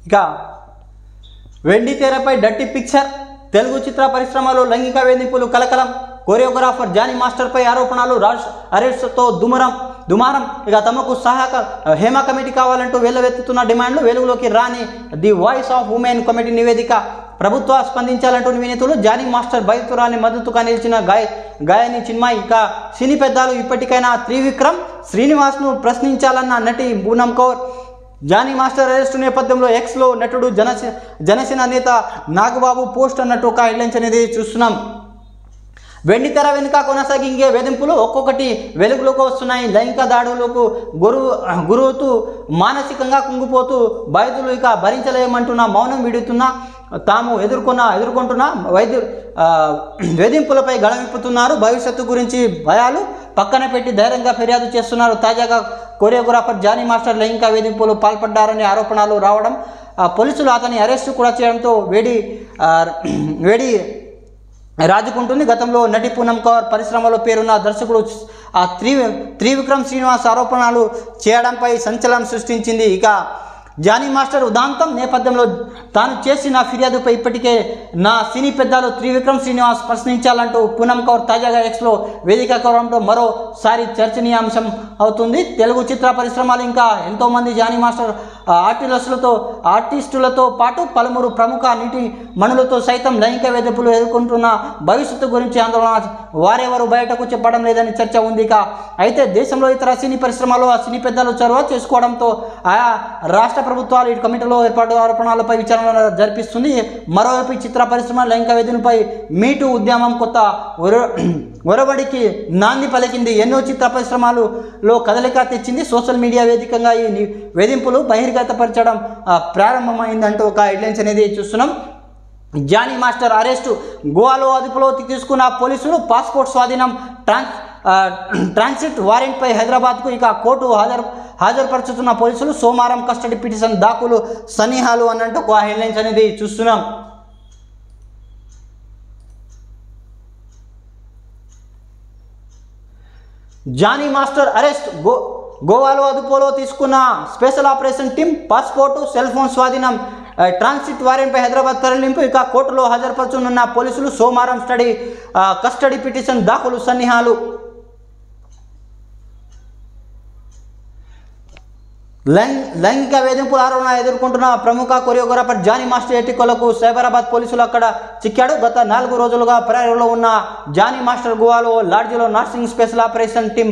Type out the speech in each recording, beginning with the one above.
ఇక వెండి తెరపై డర్టీ పిక్చర్, తెలుగు చిత్ర పరిశ్రమలో లైంగిక వేధింపులు కలకలం, కొరియోగ్రాఫర్ జానీ మాస్టర్పై ఆరోపణలు, రాజ్ అరెస్ట్తో దుమారం. ఇక తమకు సహాయక హేమ కమిటీ కావాలంటూ వెల్లువెత్తుతున్న డిమాండ్లు, వెలుగులోకి రాని the voice of women committee నివేదిక, ప్రభుత్వ స్పందించాలంటూ వినతులు, జానీ మాస్టర్ బాధితురాలి మద్దతుగా నిలిచిన గాయని చిన్మయ్. ఇక సినీ పెద్దలు ఇప్పటికైనా త్రివిక్రమ్ శ్రీనివాస్ను ప్రశ్నించాలన్న నటి పూనమ్ కౌర్. జానీ మాస్టర్ అరెస్టు నేపథ్యంలో ఎక్స్లో నటుడు జనసేన నేత నాగబాబు పోస్ట్ అన్నట్టు ఒక హెడ్లైన్స్ అనేది చూస్తున్నాం. వెండి తెర వెనుక కొనసాగింగే వేధింపులు ఒక్కొక్కటి వెలుగులోకి వస్తున్నాయి. లైంగిక దాడులకు గురవుతూ మానసికంగా కుంగిపోతూ బాధితులు ఇక భరించలేమంటున్న మౌనం విడుతున్నా తాము ఎదుర్కొంటున్న వేధింపులపై గళమిప్పుతున్నారు. భవిష్యత్తు గురించి భయాలు పక్కన పెట్టి ధైర్యంగా ఫిర్యాదు చేస్తున్నారు. తాజాగా కొరియోగ్రాఫర్ జానీ మాస్టర్ లైంగిక వేధింపులు పాల్పడ్డారని ఆరోపణలు రావడం, పోలీసులు అతని అరెస్టు కూడా చేయడంతో వేడి రాజుకుంటుంది. గతంలో నటి పూనమ్ కౌర్, పరిశ్రమలో పేరున్న దర్శకుడు త్రివిక్రమ్ శ్రీనివాస్ ఆరోపణలు చేయడంపై సంచలనం సృష్టించింది. ఇక జానీ మాస్టర్ ఉదాంతం నేపథ్యంలో తాను చేసిన ఫిర్యాదుపై ఇప్పటికే నా సినీ పెద్దలు త్రివిక్రమ్ శ్రీనివాస్ ప్రశ్నించాలంటూ పూనమ్ కౌర్ తాజాగా ఎక్స్లో వేదిక కోవడంతో మరోసారి చర్చనీయాంశం అవుతుంది. తెలుగు చిత్ర పరిశ్రమలు ఇంకా ఎంతోమంది జానీ మాస్టర్ ఆర్టిస్టులతో పాటు పలువురు ప్రముఖ నీటి మణులతో సైతం లైంగిక వేధింపులు ఎదుర్కొంటున్న భవిష్యత్తు గురించి ఆందోళన వారెవరు బయటకు చెప్పడం లేదని చర్చ ఉంది. అయితే దేశంలో ఇతర సినీ పరిశ్రమలో ఆ సినీ పెద్దలు చొరవ చేసుకోవడంతో ఆయా రాష్ట్ర ప్రభుత్వాలు ఈ కమిటీలో ఏర్పాటు ఆరోపణలపై విచారణ జరిపిస్తుంది. మరోవైపు చిత్ర పరిశ్రమ లైంగిక వేధింపులపై మీటూ ఉద్యమం కొత్త ఒరవడికి నాంది పలికింది. ఎన్నో చిత్ర పరిశ్రమలలో కదలిక తెచ్చింది. సోషల్ మీడియా వేదికగా ఈ వేధింపులు బహిర్గతపరచడం ప్రారంభమైందంటూ ఒక హెడ్లైన్స్ అనేది చూస్తున్నాం. జానీ మాస్టర్ అరెస్టు, గోవాలో అదుపులోకి తీసుకున్న పోలీసులు, పాస్పోర్ట్ స్వాధీనం, ట్రాన్సిట్ వారెంట్పై హైదరాబాద్కు ఇక కోర్టు హాజరుపరుచుతున్న పోలీసులు, సోమవారం కస్టడీ పిటిషన్ దాఖలు సన్నిహాలు అన్నట్టు ఒక హెడ్లైన్స్ అనేది చూస్తున్నాం. జానీ మాస్టర్ అరెస్ట్, గోవాలో అదుపులో తీసుకున్న special operation team, passport, cell phone స్వాధీనం, ట్రాన్సిట్ వారెంట్పై హైదరాబాద్ తరలింపు, ఇక కోర్టులో హాజరుపరచనున్న పోలీసులు, సోమవారం కస్టడీ పిటిషన్ దాఖలు సన్నిహాలు. లైంగిక వేధింపుల ఆరోపణ ఎదుర్కొంటున్న ప్రముఖ కొరియోగ్రాఫర్ జానీ మాస్టర్ ఎటికొలకు సైబరాబాద్ పోలీసులు అక్కడ చిక్కాడు. గత 4 రోజులుగా పరారీలో ఉన్న జానీ మాస్టర్ గోవాలో లాడ్జిలో నర్సింగ్ స్పెషల్ ఆపరేషన్ టీం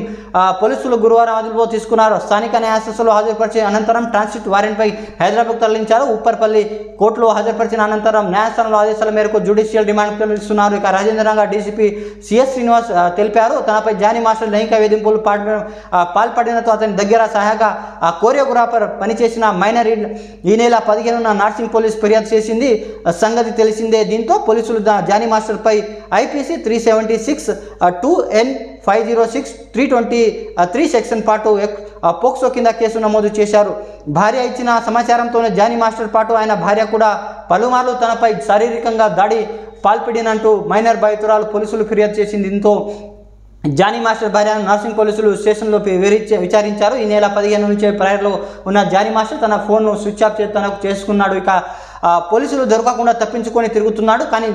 పోలీసులు గురువారం అదుపులో తీసుకున్నారు. స్థానిక న్యాయస్థానంలో హాజరుపరిచిన అనంతరం ట్రాన్సిట్ వారెంట్పై హైదరాబాద్ తరలించారు. ఉప్పర్పల్లి కోర్టులో హాజరుపరిచిన అనంతరం న్యాయస్థానంలో ఆదేశాల మేరకు జ్యుడిషియల్ రిమాండ్ పిలుస్తున్నారు. ఇక రాజేంద్రంగా డీసీపీ సిఎస్ శ్రీనివాస్ తెలిపారు. తనపై జానీ మాస్టర్ లైంగిక వేధింపులు పాల్పడినతో అతని దగ్గర సహాయక కొరియోగ్రాఫర్ పనిచేసిన మైనర్ ఈ నెల 15న నార్సింగ్ పోలీస్ ఫిర్యాదు చేసింది సంగతి తెలిసిందే. దీంతో పోలీసులు జానీ మాస్టర్పై ఐపీసీ 376, 2N506, 323 సెక్షన్ పాటు పోక్సో కింద కేసు నమోదు చేశారు. భార్య ఇచ్చిన సమాచారంతోనే జానీ మాస్టర్ పాటు ఆయన భార్య కూడా పలుమార్లు తనపై శారీరకంగా దాడి పాల్పడినంటూ మైనర్ బాధితురాలు పోలీసులు ఫిర్యాదు చేసింది. దీంతో జానీ మాస్టర్ భార్యను నర్సింగ్ పోలీసులు స్టేషన్లో విచారించారు. ఈ నెల 15 నుంచి పరారీలో ఉన్న జానీ మాస్టర్ తన ఫోన్ను స్విచ్ ఆఫ్ తనకు చేసుకున్నాడు. ఇక పోలీసులు దొరకకుండా తప్పించుకొని తిరుగుతున్నాడు. కానీ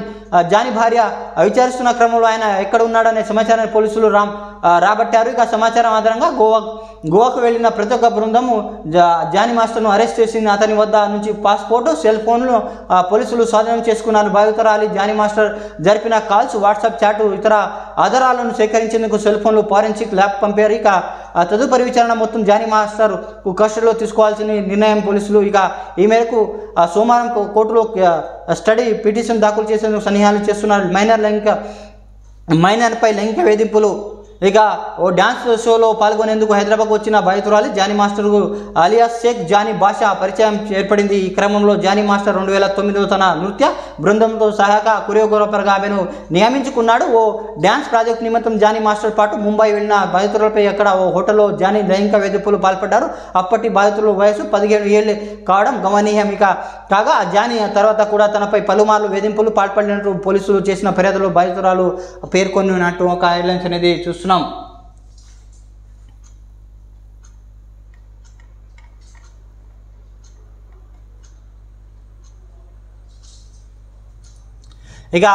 జానీ భార్య విచారిస్తున్న క్రమంలో ఆయన ఎక్కడ ఉన్నాడనే సమాచారాన్ని పోలీసులు రాబట్టారు. ఇక సమాచారం ఆధారంగా గోవాకు వెళ్లిన ప్రతి ఒక్క బృందము జానీ మాస్టర్ను అరెస్ట్ చేసింది. అతని వద్ద నుంచి పాస్పోర్టు, సెల్ ఫోన్లు పోలీసులు స్వాధీనం చేసుకున్నారు. బాధితురాలి జానీ మాస్టర్ జరిపిన కాల్స్, వాట్సాప్ చాట్, ఇతర ఆధారాలను సేకరించేందుకు సెల్ ఫోన్లు ఫారెన్సిక్ ల్యాబ్ పంపారు. ఇక తదుపరి విచారణ మొత్తం జానీ మాస్టర్ కస్టడీలో తీసుకోవాల్సిన నిర్ణయం పోలీసులు. ఇక ఈ మేరకు సోమవారం కోర్టులో స్టడీ పిటిషన్ దాఖలు చేసేందుకు సన్నిహాలు చేస్తున్నారు. మైనర్పై లైంగిక వేధింపులు. ఇక ఓ డ్యాన్స్ షోలో పాల్గొనేందుకు హైదరాబాద్కు వచ్చిన బాధితురాలి జానీ మాస్టర్కు అలియాస్ షేక్ జానీ భాషా పరిచయం ఏర్పడింది. ఈ క్రమంలో జానీ మాస్టర్ 2009లో తన నృత్య బృందంతో సహాయక కొరియోగ్రాఫర్గా ఆమెను నియమించుకున్నాడు. ఓ డ్యాన్స్ ప్రాజెక్ట్ నిమిత్తం జానీ మాస్టర్ పాటు ముంబై వెళ్లిన బాధితులపై అక్కడ ఓ హోటల్లో జానీ లైంగిక వేధింపులు పాల్పడ్డారు. అప్పటి బాధితుల వయసు 17 ఏళ్లు కావడం గమనీయం. ఇక కాగా జానీ తర్వాత కూడా తనపై పలుమార్లు వేధింపులు పాల్పడినట్టు పోలీసులు చేసిన ఫిర్యాదులో బాధితురాలు పేర్కొన్నట్టు ఒక హెడ్లైన్స్ అనేది చూస్తున్నాం. ఇక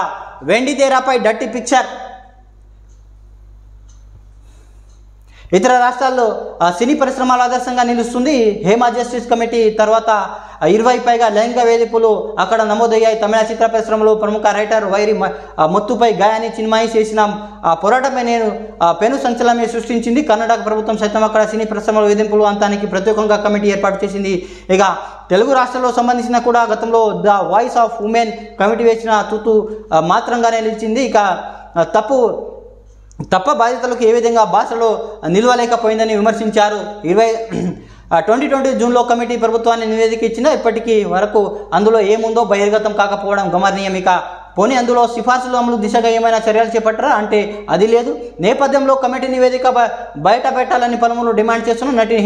వెండి తెరపై డర్టీ పిక్చర్. ఇతర రాష్ట్రాల్లో సినీ పరిశ్రమల ఆదర్శంగా నిలుస్తుంది. హేమా జస్టిస్ కమిటీ తర్వాత 20 పైగా లైంగిక వేధింపులు అక్కడ నమోదయ్యాయి. తమిళ చిత్ర పరిశ్రమలో ప్రముఖ రైటర్ వైరి మొత్తుపై గాయాన్ని చిన్మయి చేసిన పోరాటమే పెను సంచలనమే సృష్టించింది. కర్ణాటక ప్రభుత్వం సైతం అక్కడ సినీ పరిశ్రమల వేధింపులు అంతానికి ప్రత్యేకంగా కమిటీ ఏర్పాటు చేసింది. ఇక తెలుగు రాష్ట్రాల్లో సంబంధించిన కూడా గతంలో the voice of women committee వేసిన తుతు మాత్రంగానే నిలిచింది. ఇక తప్ప బాధితులకు ఏ విధంగా భాషలో నిలవలేకపోయిందని విమర్శించారు. 2020 జూన్లో కమిటీ ప్రభుత్వాన్ని నివేదిక ఇచ్చిందా ఇప్పటికీ వరకు అందులో ఏముందో బహిర్గతం కాకపోవడం గమనీయం. ఇక పోనీ అందులో సిఫార్సులు అమలు దిశగా ఏమైనా చర్యలు చేపట్టారా అంటే అది లేదు. నేపథ్యంలో కమిటీ నివేదిక బయట పెట్టాలని పలువురు డిమాండ్ చేస్తున్న నటి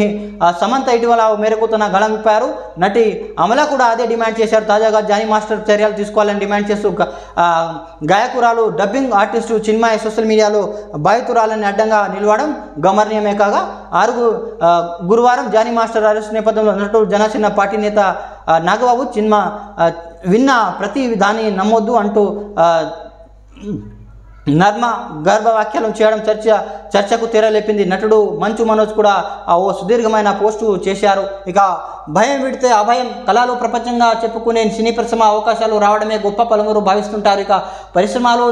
సమంత ఇటీవల మేరకు తన గళం విప్పారు. నటి అమల కూడా అదే డిమాండ్ చేశారు. తాజాగా జానీ మాస్టర్ చర్యలు తీసుకోవాలని డిమాండ్ చేస్తూ గాయకురాలు డబ్బింగ్ ఆర్టిస్టు చిన్మయి సోషల్ మీడియాలో బాధితురాలని అడ్డంగా నిలవడం గమనీయమే. కాగా గురువారం జానీ మాస్టర్ అరెస్ట్ నేపథ్యంలో నటుడు జనసేన పార్టీ నేత నాగబాబు విన్న ప్రతి దాన్ని నమ్మొద్దు అంటూ నర్మ గర్భ వ్యాఖ్యలు చేయడం చర్చకు తెరలేపింది. నటుడు మంచు మనోజ్ కూడా ఓ సుదీర్ఘమైన పోస్టు చేశారు. ఇక భయం విడితే అభయం, కళలు ప్రపంచంగా చెప్పుకునే సినీ పరిశ్రమ అవకాశాలు రావడమే గొప్ప పలువురు భావిస్తుంటారు. ఇక పరిశ్రమలో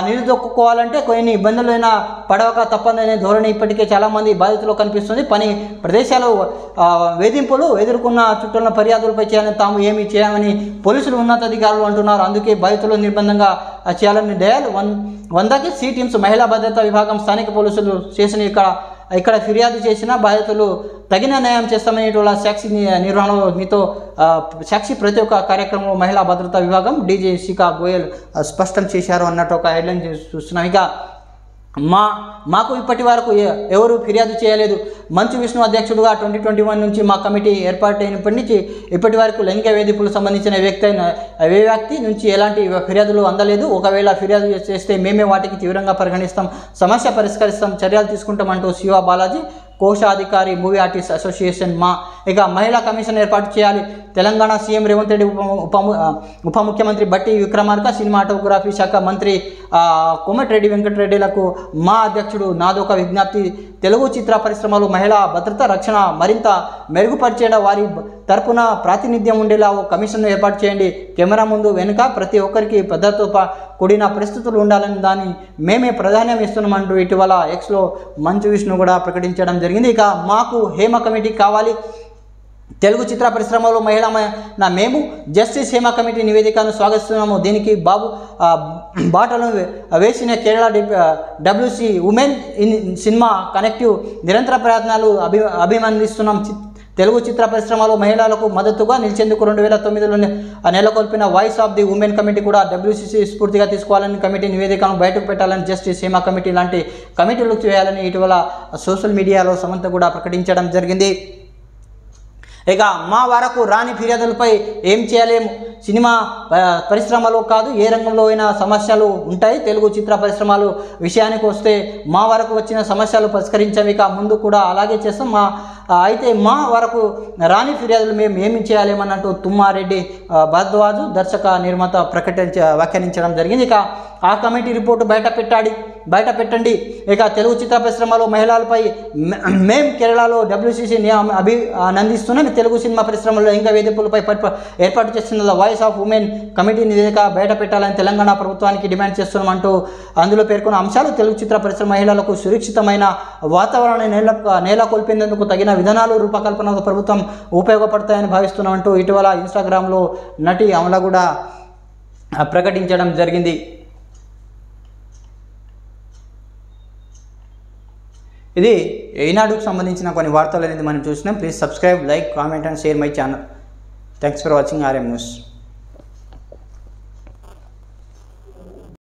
నిలుదొక్కుకోవాలంటే కొన్ని ఇబ్బందులైనా పడవక తప్పదనే ధోరణి ఇప్పటికే చాలామంది బాధితులు కనిపిస్తుంది. పని ప్రదేశాలు వేధింపులు ఎదుర్కొన్న చుట్టూన్న ఫిర్యాదులపై చేయాలని తాము ఏమి చేయమని పోలీసులు ఉన్నతాధికారులు అంటున్నారు. అందుకే బాధితులు నిర్బంధంగా చేయాలని డయల్ 100కి సి టీమ్స్ మహిళా భద్రతా విభాగం స్థానిక పోలీసులు చేసిన ఇక్కడ ఫిర్యాదు చేసిన బాధితులు తగిన న్యాయం చేస్తామని ఇటీవల సాక్షి నిర్వహణలో మీతో సాక్షి ప్రతి ఒక్క కార్యక్రమంలో మహిళా భద్రతా విభాగం డీజీ శిఖా గోయల్ స్పష్టం చేశారు అన్నట్టు ఒక హెడ్లైన్ చూస్తున్నాం. ఇక మాకు ఇప్పటి వరకు ఎవరు ఫిర్యాదు చేయలేదు. మంచు విష్ణు అధ్యక్షుడుగా 2021 నుంచి మా కమిటీ ఏర్పాటైనప్పటి నుంచి ఇప్పటి వరకు లైంగిక వేధింపులకు సంబంధించిన వ్యక్తి నుంచి ఎలాంటి ఫిర్యాదులు అందలేదు. ఒకవేళ ఫిర్యాదు చేస్తే మేమే వాటికి తీవ్రంగా పరిగణిస్తాం, సమస్య పరిష్కరిస్తాం, చర్యలు తీసుకుంటామంటూ శివ బాలాజీ కోశాధికారి మూవీ ఆర్టిస్ట్ అసోసియేషన్ ఇక మహిళా కమిషన్ ఏర్పాటు చేయాలి. తెలంగాణ సీఎం రేవంత్ రెడ్డి ఉప ముఖ్యమంత్రి బట్టి విక్రమార్క సినిమాటోగ్రఫీ శాఖ మంత్రి కోమటిరెడ్డి వెంకటరెడ్డిలకు అధ్యక్షుడు నాదొక విజ్ఞప్తి. తెలుగు చిత్ర పరిశ్రమలో మహిళా భద్రత రక్షణ మరింత మెరుగుపరిచేలా వారి తరపున ప్రాతినిధ్యం ఉండేలా ఓ కమిషన్ను ఏర్పాటు చేయండి. కెమెరా ముందు వెనుక ప్రతి ఒక్కరికి భద్రతతో కూడిన పరిస్థితులు ఉండాలని దాన్ని మేమే ప్రాధాన్యం ఇస్తున్నామంటూ ఇటీవల ఎక్స్లో మంచు విష్ణు కూడా ప్రకటించడం జరిగింది. ఇక మాకు హేమ కమిటీ కావాలి. తెలుగు చిత్ర పరిశ్రమలో మేము జస్టిస్ హేమ కమిటీ నివేదికను స్వాగతిస్తున్నాము. దీనికి బాటలు వేసిన Kerala WC women in cinema connective నిరంతర ప్రయత్నాలు అభినందిస్తున్నాం. తెలుగు చిత్ర పరిశ్రమలో మహిళలకు మద్దతుగా నిలిచేందుకు 2009లో నెలకొల్పిన voice of the women committee కూడా WCC స్ఫూర్తిగా తీసుకోవాలని కమిటీ నివేదికను బయటకు పెట్టాలని జస్టిస్ హేమ కమిటీ లాంటి కమిటీలు చేయాలని ఇటీవల సోషల్ మీడియాలో సమంత కూడా ప్రకటించడం జరిగింది. ఇక మా వరకు రాని ఫిర్యాదులపై ఏం చేయలేము. సినిమా పరిశ్రమలో కాదు ఏ రంగంలో అయినా సమస్యలు ఉంటాయి. తెలుగు చిత్ర పరిశ్రమలు విషయానికి వస్తే మా వరకు వచ్చిన సమస్యలు పరిష్కరించాము. ఇక ముందు కూడా అలాగే చేస్తాం. అయితే మా వరకు రాని ఫిర్యాదులు మేము ఏమి చేయలేమన్నట్టు తుమ్మారెడ్డి భరద్వాజు దర్శక నిర్మాత వ్యాఖ్యానించడం జరిగింది. ఇక ఆ కమిటీ రిపోర్టు బయట పెట్టండి. ఇక తెలుగు చిత్ర పరిశ్రమలో మహిళలపై కేరళలో WCC అభినందిస్తున్నాం. తెలుగు సినిమా పరిశ్రమలో ఇంకా వేధింపులపై ఏర్పాటు చేస్తున్న వాయిస్ ఆఫ్ ఉమెన్ కమిటీ నివేదిక బయట పెట్టాలని తెలంగాణ ప్రభుత్వానికి డిమాండ్ చేస్తున్నామంటూ అందులో పేర్కొన్న అంశాలు తెలుగు చిత్ర పరిశ్రమ మహిళలకు సురక్షితమైన వాతావరణాన్ని నెలకొల్పేందుకు తగిన విధానాలు రూపకల్పనకు ప్రభుత్వం ఉపయోగపడతాయని భావిస్తున్నామంటూ ఇటీవల ఇన్స్టాగ్రామ్లో నటి అమల కూడా ప్రకటించడం జరిగింది. ఇది ఈనాడుకు సంబంధించిన కొన్ని వార్తలు అనేది మనం చూసినాం. Please subscribe, like, comment and share my channel. Thanks for watching RM News.